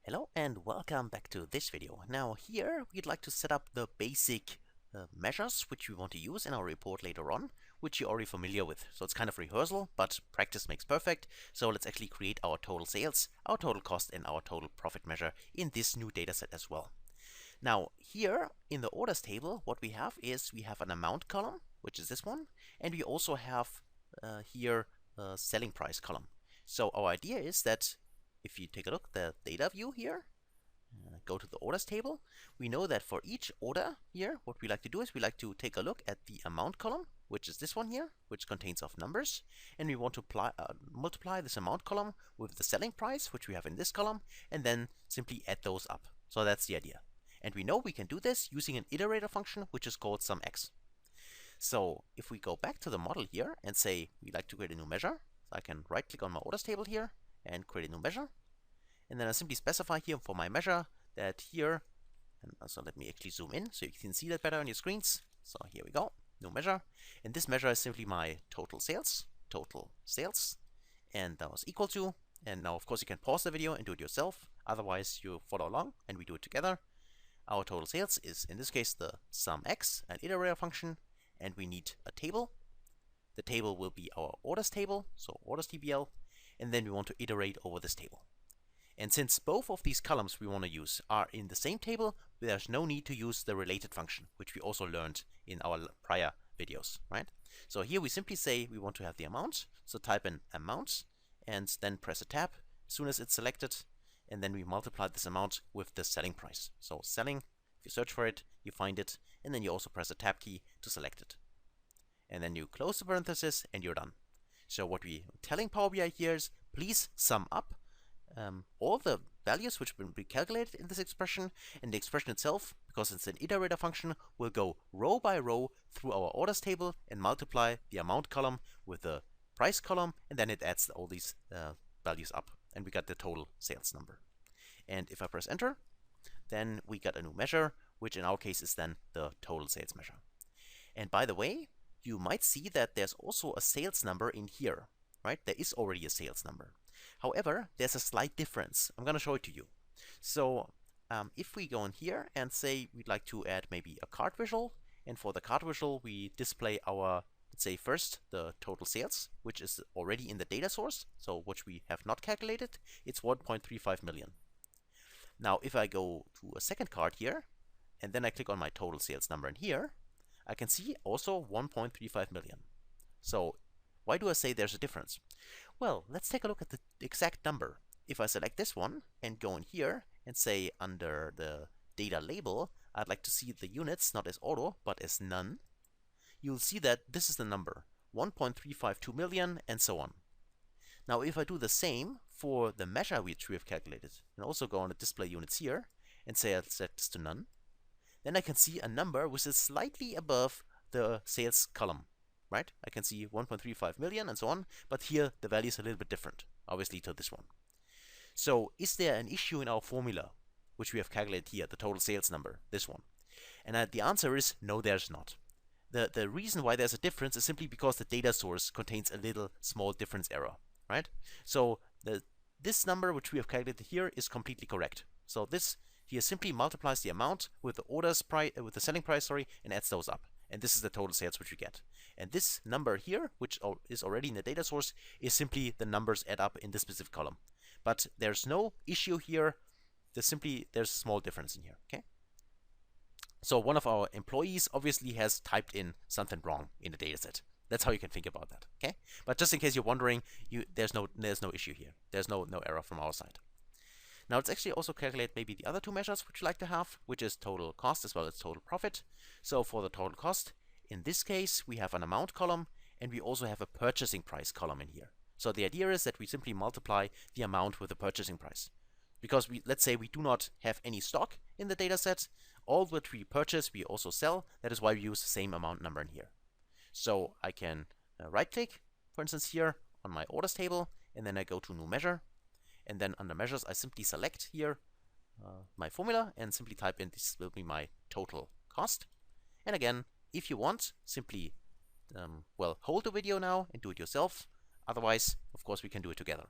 Hello and welcome back to this video. Now here we'd like to set up the basic measures which we want to use in our report later on, which you're already familiar with. So it's kind of rehearsal, but practice makes perfect. So let's actually create our total sales, our total cost, and our total profit measure in this new dataset as well. Now here in the orders table, what we have is we have an amount column, which is this one, and we also have here a selling price column. So our idea is that if you take a look at the data view here, go to the orders table, we know that for each order here, what we like to do is we like to take a look at the amount column, which is this one here, which contains of numbers, and we want to multiply this amount column with the selling price, which we have in this column, and then simply add those up. So that's the idea. And we know we can do this using an iterator function, which is called 𝑠UMX. So if we go back to the model here and say we'd like to create a new measure, so I can right click on my orders table here and create a new measure. And then I simply specify here for my measure that here, and also let me actually zoom in so you can see that better on your screens. So here we go, new measure. And this measure is simply my total sales, and that was equal to, and now of course you can pause the video and do it yourself, otherwise you follow along and we do it together. Our total sales is in this case the 𝑠UMX, an iterator function, and we need a table. The table will be our orders table, so orders TBL, and then we want to iterate over this table. And since both of these columns we want to use are in the same table, there's no need to use the related function, which we also learned in our prior videos, right? So here we simply say we want to have the amount, so type in amount, and then press a tab as soon as it's selected, and then we multiply this amount with the selling price. So selling, if you search for it, you find it, and then you also press the tab key to select it. And then you close the parenthesis and you're done. So what we're telling Power BI here is please sum up all the values which will be calculated in this expression, and the expression itself, because it's an iterator function, will go row by row through our orders table and multiply the amount column with the price column, and then it adds all these values up, and we got the total sales number. And if I press enter, then we got a new measure, which in our case is then the total sales measure. And by the way, you might see that there's also a sales number in here, right? There is already a sales number. However, there's a slight difference. I'm going to show it to you. So if we go in here and say we'd like to add maybe a card visual, and for the card visual we display our, let's say first the total sales, which is already in the data source, so which we have not calculated, it's 1.35 million. Now if I go to a second card here, and then I click on my total sales number in here, I can see also 1.35 million. So why do I say there's a difference? Well, let's take a look at the exact number. If I select this one and go in here and say under the data label, I'd like to see the units not as auto but as none, you'll see that this is the number, 1.352 million, and so on. Now if I do the same for the measure which we have calculated, and also go on the display units here and say I'll set this to none, then I can see a number which is slightly above the sales column, right? I can see 1.35 million and so on, but here the value is a little bit different, obviously, to this one. So is there an issue in our formula, which we have calculated here, the total sales number, this one? And the answer is no, there's not. The reason why there's a difference is simply because the data source contains a little small difference error, right? So this number which we have calculated here is completely correct. So this here simply multiplies the amount with the orders price, with the selling price, sorry, and adds those up. And this is the total sales which we get. And this number here, which is already in the data source, is simply the numbers add up in this specific column. But there's no issue here. There's a small difference in here. Okay. So one of our employees obviously has typed in something wrong in the data set. That's how you can think about that. Okay. But just in case you're wondering, there's no issue here. There's no error from our side. Now let's actually also calculate maybe the other two measures which you like to have, which is total cost as well as total profit. So for the total cost, in this case, we have an amount column, and we also have a purchasing price column in here. So the idea is that we simply multiply the amount with the purchasing price. Because let's say we do not have any stock in the data set, all that we purchase we also sell. That is why we use the same amount number in here. So I can right click, for instance, here on my orders table, and then I go to new measure. And then under measures, I simply select here my formula and simply type in this will be my total cost. And again, if you want, simply hold the video now and do it yourself. Otherwise, of course, we can do it together.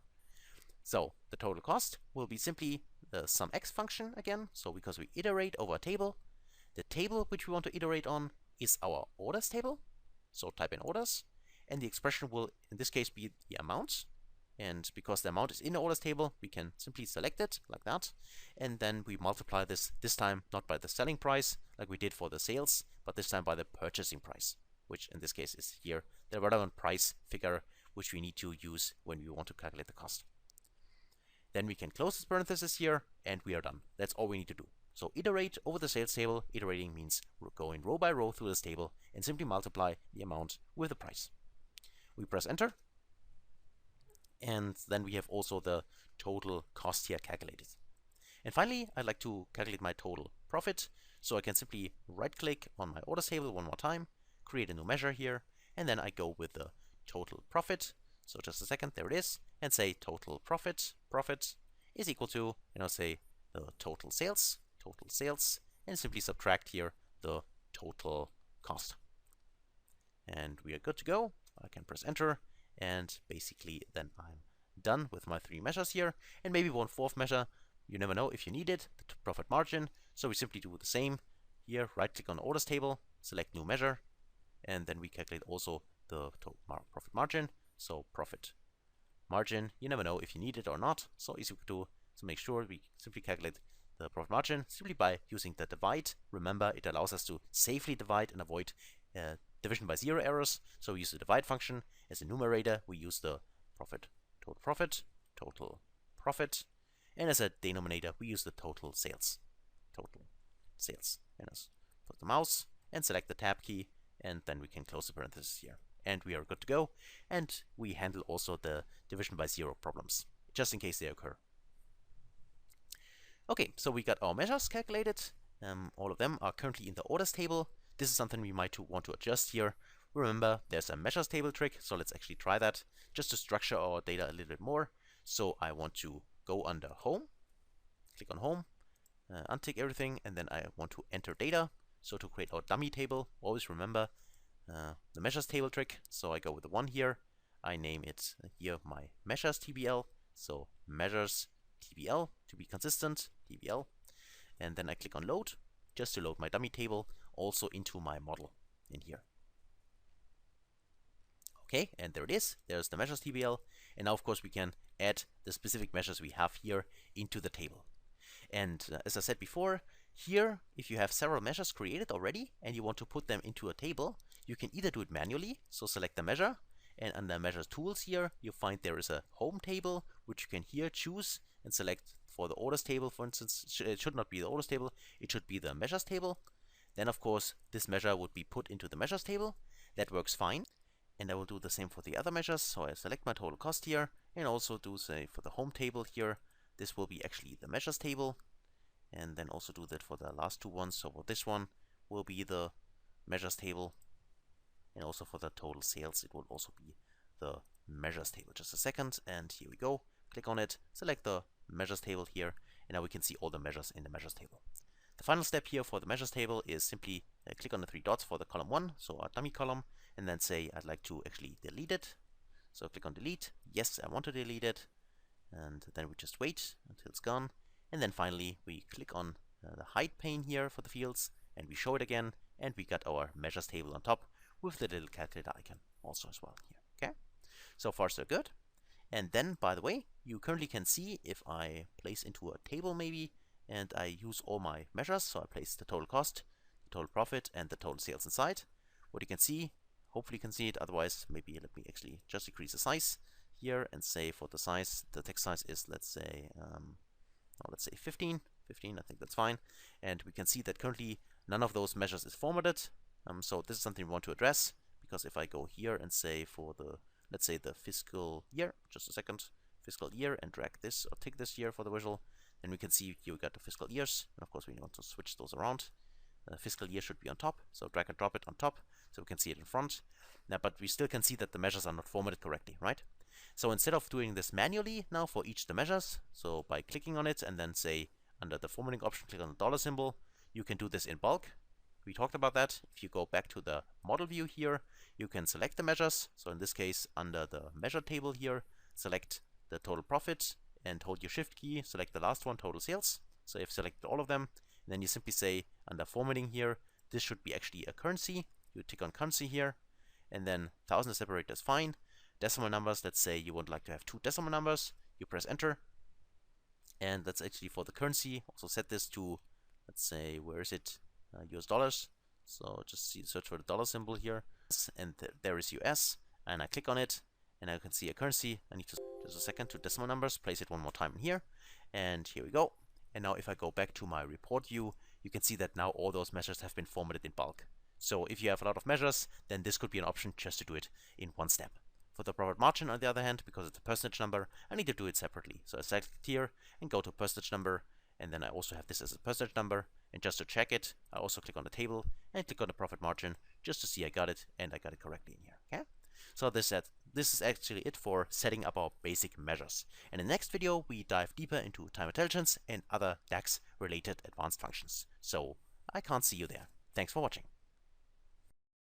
So the total cost will be simply the 𝑠umX function again. So because we iterate over a table, the table which we want to iterate on is our orders table. So type in orders, and the expression will in this case be the amount. And because the amount is in the orders table, we can simply select it like that. And then we multiply this time not by the selling price like we did for the sales, but this time by the purchasing price, which in this case is here the relevant price figure which we need to use when we want to calculate the cost. Then we can close this parenthesis here, and we are done. That's all we need to do. So iterate over the sales table. Iterating means going row by row through this table and simply multiply the amount with the price. We press enter, and then we have also the total cost here calculated. And finally, I'd like to calculate my total profit. So I can simply right click on my orders table one more time, create a new measure here, and then I go with the total profit. So just a second, there it is, and say total profit is equal to, and I'll say the total sales, and simply subtract here the total cost. And we are good to go. I can press enter, and basically then I'm done with my 3 measures here. And maybe one fourth measure, you never know if you need it, the profit margin. So we simply do the same here, right click on the orders table, select new measure, and then we calculate also the total profit margin. So profit margin, you never know if you need it or not, so easy to make sure we simply calculate the profit margin simply by using the divide. Remember, it allows us to safely divide and avoid division by 0 errors. So we use the divide function. As a numerator, we use the total profit, and as a denominator, we use the total sales. And as put the mouse and select the tab key, and then we can close the parenthesis here. And we are good to go. And we handle also the division by 0 problems, just in case they occur. Okay, so we got our measures calculated. All of them are currently in the orders table. This is something we might want to adjust here. Remember, there's a measures table trick, so let's actually try that just to structure our data a little bit more. So I want to go under home, click on home, untick everything, and then I want to enter data. So to create our dummy table, always remember the measures table trick. So I go with the 1 here. I name it here my measures TBL. So measures TBL to be consistent, TBL. And then I click on load just to load my dummy table also into my model in here. Okay, and there it is. There's the measures TBL. And now, of course, we can add the specific measures we have here into the table. And as I said before, here, if you have several measures created already and you want to put them into a table, you can either do it manually, so select the measure, and under measures tools here, you find there is a home table, which you can here choose and select for the orders table, for instance. It should not be the orders table, it should be the measures table. Then, of course, this measure would be put into the measures table. That works fine. And I will do the same for the other measures. So I select my total cost here, and also do, say, for the home table here, this will be actually the measures table. And then also do that for the last 2 ones. So for this one will be the measures table. And also for the total sales, it will also be the measures table. Just a second, and here we go. Click on it, select the measures table here, and now we can see all the measures in the measures table. The final step here for the measures table is simply click on the 3 dots for the column 1, so our dummy column, and then say I'd like to actually delete it. So click on delete. Yes, I want to delete it. And then we just wait until it's gone. And then finally we click on the hide pane here for the fields, and we show it again, and we got our measures table on top with the little calculator icon also as well here. Okay, so far so good. And then, by the way, you currently can see if I place into a table maybe, and I use all my measures, so I place the total cost, the total profit, and the total sales inside. What you can see, hopefully you can see it, otherwise maybe let me actually just decrease the size here and say for the size, the text size is, let's say 15, I think that's fine. And we can see that currently none of those measures is formatted. So this is something we want to address, because if I go here and say for the, let's say the fiscal year, just a second, fiscal year, and drag this or tick this here for the visual, then we can see here we got the fiscal years, and of course we want to switch those around. Fiscal year should be on top, so drag and drop it on top so we can see it in front. Now, but we still can see that the measures are not formatted correctly, right? So instead of doing this manually now for each of the measures, so by clicking on it and then say under the formatting option, click on the dollar symbol, you can do this in bulk. We talked about that. If you go back to the model view here, you can select the measures. So in this case, under the measure table here, select the total profit and hold your shift key, select the last one, total sales. So you've selected all of them, and then you simply say under formatting here, this should be actually a currency. You tick on currency here, and then 1000 separator is fine. Decimal numbers, let's say you would like to have 2 decimal numbers. You press enter, and that's actually for the currency. Also set this to, let's say, where is it? US dollars. So just search for the dollar symbol here, and there is US, and I click on it, and I can see a currency. I need to just a second to decimal numbers, place it one more time in here, and here we go. And now if I go back to my report view, you can see that now all those measures have been formatted in bulk. So if you have a lot of measures, then this could be an option just to do it in one step. For the profit margin, on the other hand, because it's a percentage number, I need to do it separately. So I select here and go to percentage number, and then I also have this as a percentage number. And just to check it, I also click on the table and click on the profit margin just to see I got it, and I got it correctly in here. Okay. So this is actually it for setting up our basic measures. In the next video, we dive deeper into time intelligence and other DAX related advanced functions. So I can't see you there. Thanks for watching.